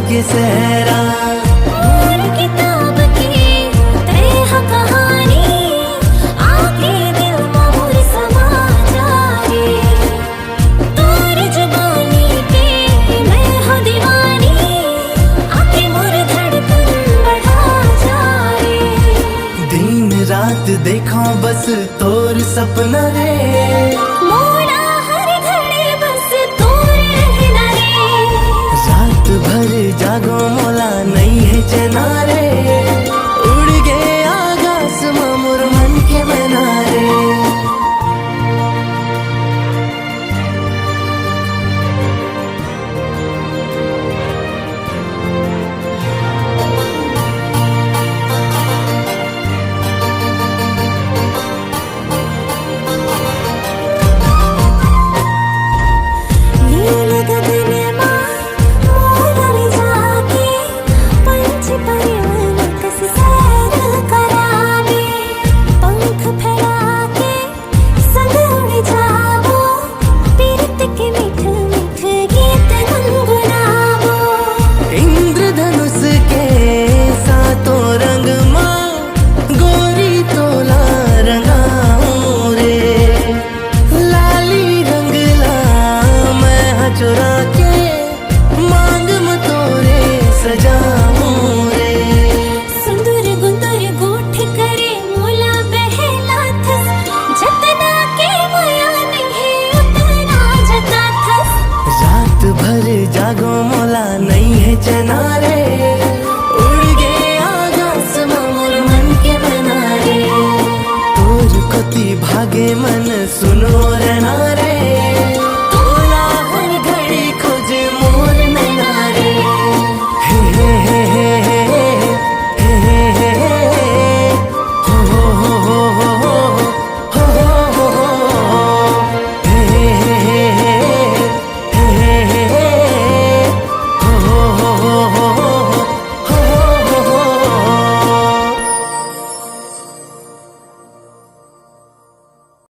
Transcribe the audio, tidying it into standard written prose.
के सहरा किताब की तह कहानी आके दिल मोर समा जाए। तोर जुबानी पे मैं हो दीवानी आके मोर धड़कन बढ़ा जाए। दिन रात देखो बस तोर सपना रे, मोरा हर घड़ी बस तोर रहना रे। रात भर जागो मोला नहीं है चैना रे, उड़ गए आकाश में मोर मन के बना रे। नील गगन मां मोर जाके पंछ परिमल कस सैर करावे। पंख फैला के संग उड़ जावो, पीरत के मीठ मीठ गीत गुनगुनावो। इंद्रधनुष के सातों रंग मां गोरी तोला रंगाऊं रे, लाली रंग ला मैं चुरा के मांग में तोरे सजाऊं रे। सुंदर गुंदर गोठ करे मोला बहला थस, जतना के माया नहीं उतना जता थस। रात भर जागो मोला नहीं है चैना रे, उड़ गए आकाश में मोर मन के बना रे। तोर कोती भागे मन